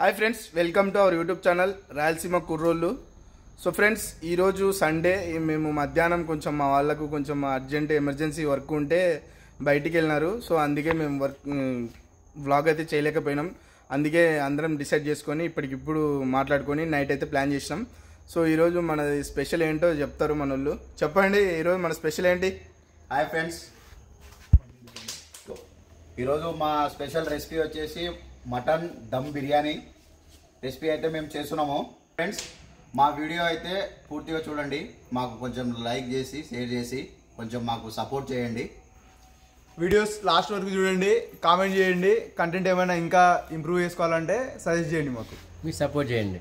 Hi friends, welcome to our YouTube channel Rayalaseema Kurrollu. So friends, ఈరోజు Sunday మేము మధ్యాహ్నం కొంచెం మా వాళ్ళకు కొంచెం అర్జెంట్ ఎమర్జెన్సీ వర్క్ ఉంటే బయటికి వెళ్ళినారు. సో అందుకే మేము వ్లాగ్ అయితే చేయలేకపోయినాం. అందుకే అందరం డిసైడ్ చేసుకొని ఇప్పటికిప్పుడు మాట్లాడుకొని నైట్ అయితే ప్లాన్ చేసినాం. సో ఈరోజు మన స్పెషల్ ఏంటో చెప్తారు మన వాళ్ళు. చెప్పండి, ఈరోజు మన స్పెషల్ ఏంటి? హాయ్ ఫ్రెండ్స్, ఈరోజు మా స్పెషల్ రెసిపీ వచ్చేసి మటన్ దమ్ బిర్యానీ రెసిపీ అయితే మేము చేస్తున్నాము. ఫ్రెండ్స్, మా వీడియో అయితే పూర్తిగా చూడండి, మాకు కొంచెం లైక్ చేసి షేర్ చేసి కొంచెం మాకు సపోర్ట్ చేయండి. వీడియోస్ లాస్ట్ వరకు చూడండి, కామెంట్ చేయండి. కంటెంట్ ఏమైనా ఇంకా ఇంప్రూవ్ చేసుకోవాలంటే సజెస్ట్ చేయండి, మాకు మీరు సపోర్ట్ చేయండి.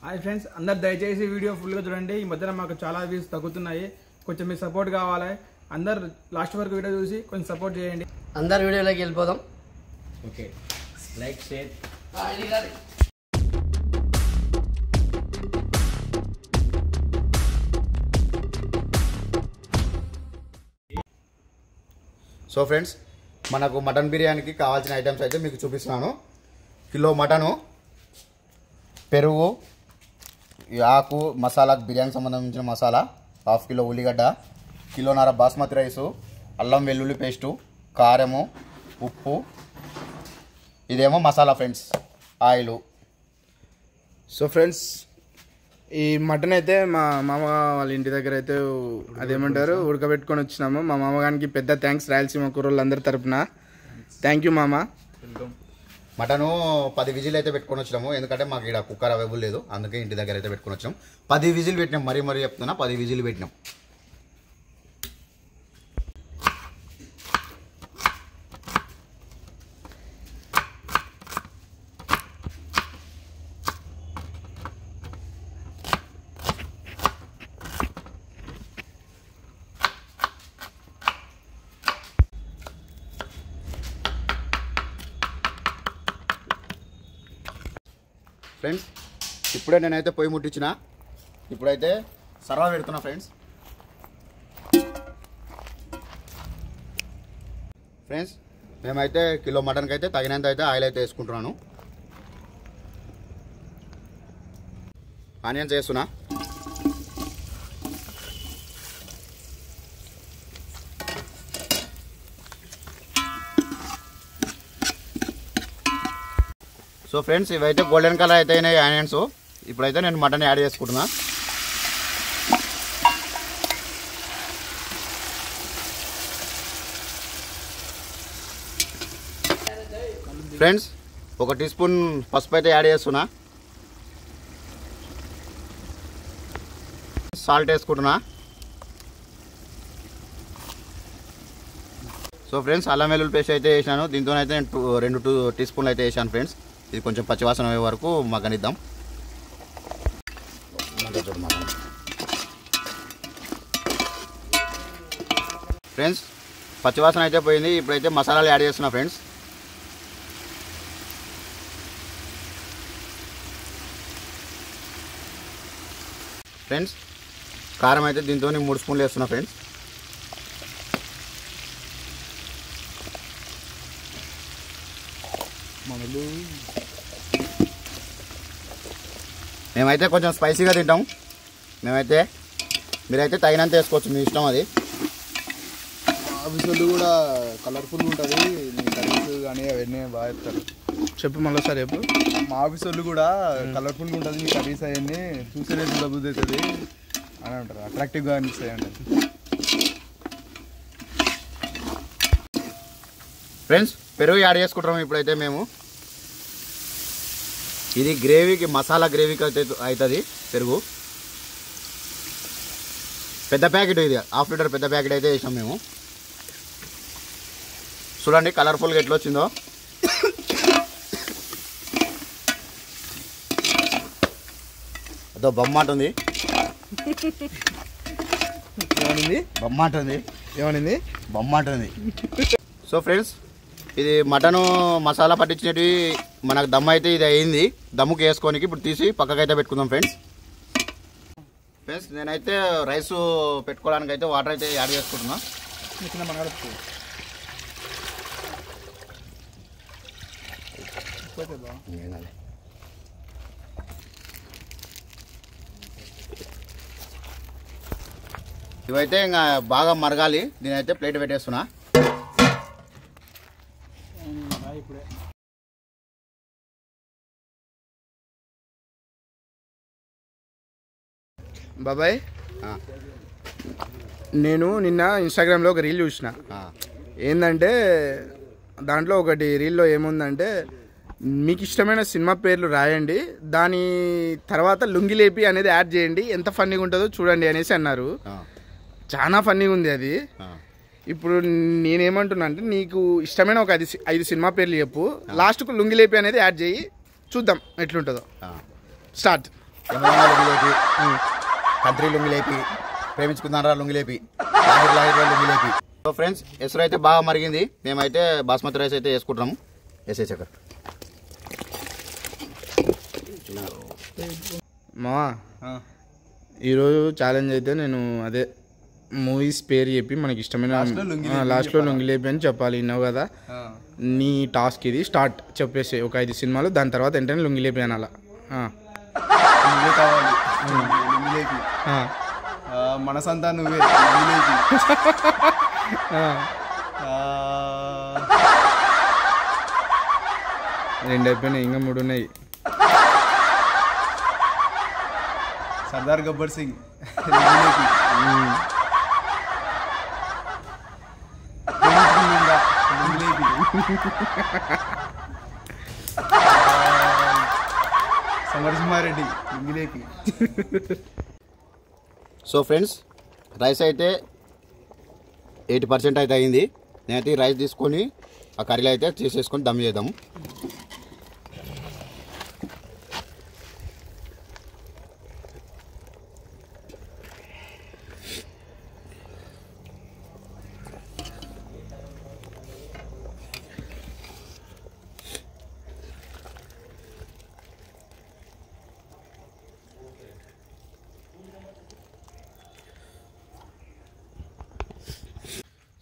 హాయ్ ఫ్రెండ్స్, అందరు దయచేసి వీడియో ఫుల్గా చూడండి. ఈ మధ్యన మాకు చాలా వ్యూస్ తగ్గుతున్నాయి, కొంచెం మీ సపోర్ట్ కావాలి. అందరు లాస్ట్ వరకు వీడియో చూసి కొంచెం సపోర్ట్ చేయండి. అందరు వీడియోలోకి వెళ్ళిపోదాం. Okay, like share. So friends, మనకు మటన్ బిర్యానీకి కావాల్సిన ఐటమ్స్ అయితే మీకు చూపిస్తున్నాను. కిలో మటను, పెరుగు, ఈ ఆకు మసాలా, బిర్యానీకి సంబంధించిన మసాలా, హాఫ్ కిలో ఉల్లిగడ్డ, కిలోన్నర బాస్మతి రైసు, అల్లం వెల్లుల్లి పేస్టు, కారము, ఉప్పు, ఇదేమో masala friends, oil. So friends, ఈ మటన్ అయితే మా మామ వాళ్ళ ఇంటి దగ్గర అయితే అదేమంటారు ఉడకబెట్టుకొని వచ్చినాము. మా మామగారికి పెద్ద థ్యాంక్స్ రాయలసీమ కుర్రోళ్ళు అందరి తరపున. థ్యాంక్ యూ మామ. మటను 10 విజిల్ అయితే పెట్టుకొని వచ్చినాము, ఎందుకంటే మాకు ఇక్కడ కుక్కర్ అవైలబుల్ లేదు, అందుకే ఇంటి దగ్గర అయితే పెట్టుకొని వచ్చినాం. 10 విజిల్ పెట్టినాం, మరీ చెప్తున్నా, 10 విజిల్ పెట్టినాం. ఫ్రెండ్స్, ఇప్పుడే నేనైతే పొయ్యి ముట్టించిన, ఇప్పుడైతే సర్వా పెడుతున్నా. ఫ్రెండ్స్, మేమైతే కిలో మటన్కి అయితే తగినంత అయితే ఆయిల్ అయితే వేసుకుంటున్నాను. ఆనియన్స్ వేస్తున్నా. సో ఫ్రెండ్స్, ఇవైతే గోల్డెన్ కలర్ అయితే అయినాయి ఆనియన్స్. ఇప్పుడైతే నేను మటన్ యాడ్ చేసుకుంటున్నా. ఫ్రెండ్స్, 1 టీ స్పూన్ పసుపు అయితే యాడ్ చేస్తున్నా. సాల్ట్ వేసుకుంటున్నా. సో ఫ్రెండ్స్, అల్లం వెల్లుల్లి పేస్ట్ అయితే వేసాను. దీంతో అయితే నేను 2 టీ స్పూన్లు అయితే వేసాను ఫ్రెండ్స్. ఇది కొంచెం పచ్చివాసన అయ్యే వరకు మగ్గనిద్దాం. ఫ్రెండ్స్, పచ్చివాసన అయితే పోయింది. ఇప్పుడైతే మసాలాలు యాడ్ చేస్తున్నా ఫ్రెండ్స్. ఫ్రెండ్స్, కారం అయితే దీంతో 3 స్పూన్లు వేస్తున్నా ఫ్రెండ్స్. మేమైతే కొంచెం స్పైసీగా తింటాం. మీరైతే తగినంత వేసుకోవచ్చు, మీ ఇష్టం అది. ఆఫీసులు కూడా కలర్ఫుల్గా ఉంటుంది, మీ కర్రీస్ కానీ అవన్నీ బాగా చెప్తారు. చెప్పు మళ్ళీ సార్ చెప్పు. మా ఆఫీసులు కూడా కలర్ఫుల్గా ఉంటుంది, మీ కర్రీస్ అవన్నీ చూసేదే చూడబుద్ధి అవుతుంది అని అంటారు, అట్రాక్టివ్గా అనిపిస్తాయి అంటారు. ఫ్రెండ్స్, పెరుగు యాడ్ చేసుకుంటాము ఇప్పుడైతే మేము. ఇది గ్రేవీకి, మసాలా గ్రేవీకి అయితే అవుతుంది పెరుగు. పెద్ద ప్యాకెట్, ఇది 1/2 లీటర్ పెద్ద ప్యాకెట్ అయితే వేసాం మేము. చూడండి కలర్ఫుల్గా ఎట్లా వచ్చిందో. అదో బొమ్మాట ఉంది. ఏమనింది? బొమ్మాట ఉంది. ఏమనింది? బొమ్మాట ఉంది. సో ఫ్రెండ్స్, ఇది మటను మసాలా పట్టించినవి మనకు దమ్ అయితే ఇది అయింది. దమ్ముకి వేసుకోనికి ఇప్పుడు తీసి పక్కకైతే పెట్టుకుందాం ఫ్రెండ్స్. నేనైతే రైస్ పెట్టుకోవడానికి అయితే వాటర్ అయితే యాడ్ చేసుకుంటున్నా. ఎక్కువ బా. ఇవైతే ఇంకా బాగా మరగాలి. నేనైతే ప్లేట్ పెట్టేస్తున్నా. ఇప్పుడే బాబాయ్ ఆ, నేను నిన్న ఇన్స్టాగ్రామ్లో ఒక రీల్ చూసిన. ఆ, ఏంటంటే దాంట్లో ఒకటి రీల్లో ఏముందంటే మీకు ఇష్టమైన సినిమా పేర్లు రాయండి, దాని తర్వాత లుంగిలేపి అనేది యాడ్ చేయండి, ఎంత ఫన్నీగా ఉంటుందో చూడండి అనేసి అన్నారు. ఆ, చాలా ఫన్నీగా ఉంది అది. ఆ. ఇప్పుడు నేనేమంటున్నా అంటే నీకు ఇష్టమైన ఒక 5 సినిమా పేర్లు చెప్పు, లాస్ట్కు లుంగిలేపి అనేది యాడ్ చేయి, చూద్దాం ఎట్లుంటుందో. ఆ. స్టార్ట్. యమదొంగ లుంగిలేపి, కంత్రి లుంగిలేపి, ప్రేమించుకుందానరా లుంగిలేపి, లాహిర్ లాహిర్లో లుంగిలేపి. సో ఫ్రెండ్స్, ఎసురు అయితే బాగా మరిగింది. మేమైతే బాస్మతి రైస్ అయితే వేసుకుంటున్నాము. వేసే చక్కెర మావా, ఆ. ఈరోజు ఛాలెంజ్ అయితే నేను అదే మూవీస్ పేరు చెప్పి మనకి ఇష్టమైన లాస్ట్లో లొంగిలేపి అని చెప్పాలి. విన్నావు కదా, ఆ. నీ టాస్క్ ఇది. స్టార్ట్ చెప్పేసి ఒక 5 సినిమాలు, దాని తర్వాత వెంటనే లొంగిలేపి అనాలా. నువ్వే కావాలి లుంగిలేపి. మనసంతా నువ్వే లుంగిలేపి. రెండు అయిపోయినాయి, ఇంకా 3 ఉన్నాయి. సర్దార్ గబ్బర్ సింగ్ లుంగిలేపి. ప్రేమించుకుందా లుంగిలేపి. సమరసింహారెడ్డి లుంగిలేపి. సో ఫ్రెండ్స్, రైస్ అయితే 80% అయితే అయింది. నేనైతే ఈ రైస్ తీసుకొని ఆ కర్రీలో అయితే చేసేసుకొని దమ్ చేద్దాము.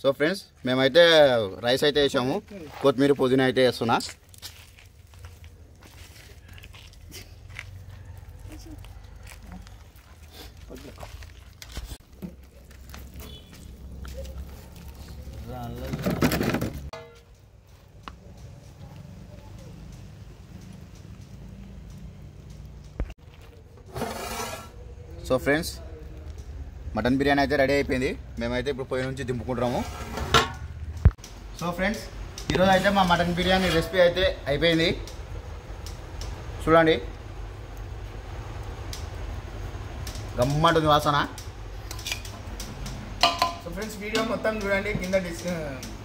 సో ఫ్రెండ్స్, మేమైతే రైస్ అయితే వేసాము. కొత్తిమీర పుదీనా అయితే వేస్తున్నా. సో ఫ్రెండ్స్, మటన్ బిర్యానీ అయితే రెడీ అయిపోయింది. మేమైతే ఇప్పుడు పొయ్యి నుంచి దింపుకుంటున్నాము. సో ఫ్రెండ్స్, ఈరోజు అయితే మా మటన్ బిర్యానీ రెసిపీ అయితే అయిపోయింది. చూడండి, గమ్మంటుంది వాసన. సో ఫ్రెండ్స్, వీడియో మొత్తం చూడండి, కింద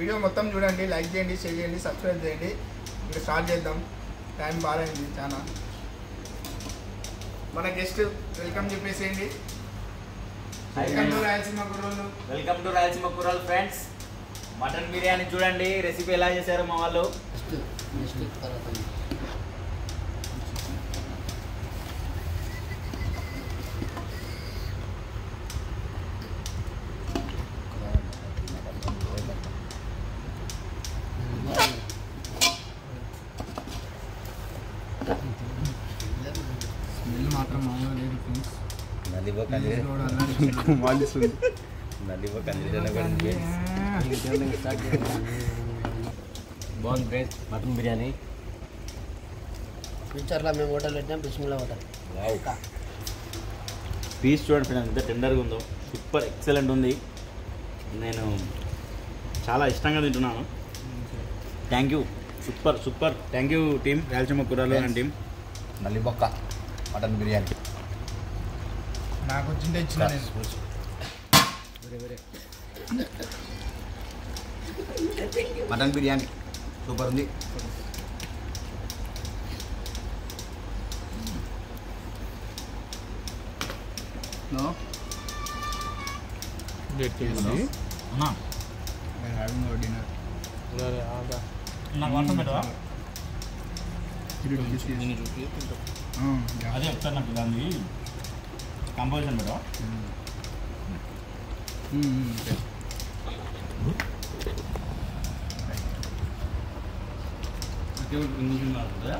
వీడియో మొత్తం చూడండి, లైక్ చేయండి, షేర్ చేయండి, సబ్స్క్రైబ్ చేయండి. ఇంకా స్టార్ట్ చేద్దాం. టైం బాగాయింది చాలా. మన గెస్ట్ వెల్కమ్ చెప్పేసేయండి. Welcome to Rayalaseema Kurrollu. Welcome to Rayalaseema కుర్రోళ్ళు ఫ్రెండ్స్. మటన్ బిర్యానీ చూడండి, రెసిపీ ఎలా చేశారు మా వాళ్ళు. స్మెల్ మాత్రం మామూలుగా లేదు ఫ్రెండ్స్. మాలిస్తుంది. బాగుంది ఫ్రెండ్స్ మటన్ బిర్యానీ. ఫ్యూచర్లో మేము హోటల్ పెట్టాం, బిస్మిల్లా హోటల్. పీస్ చూడండి ఫ్రెండ్స్, ఎంత టెండర్గా ఉందో. సూపర్ ఎక్సలెంట్ ఉంది. నేను చాలా ఇష్టంగా తింటున్నాను. Thank you, super super. Thank you team, Rayalaseema కుర్రాళ్ళు అండ్ టీం. నల్లి బొక్క మటన్ బిర్యానీ నాకు వచ్చిందే ఇచ్చిన నేను. మటన్ బిర్యానీ సూపర్ ఉంది. No? అన్నా We're having our dinner. నాకు వంట పెట్టవా? Yeah. అదే ఒకసారి నాకు దాన్ని కంపోజిషన్ పెట్టవా? ఇంగ్లీష్ మాట్లాడుతుందా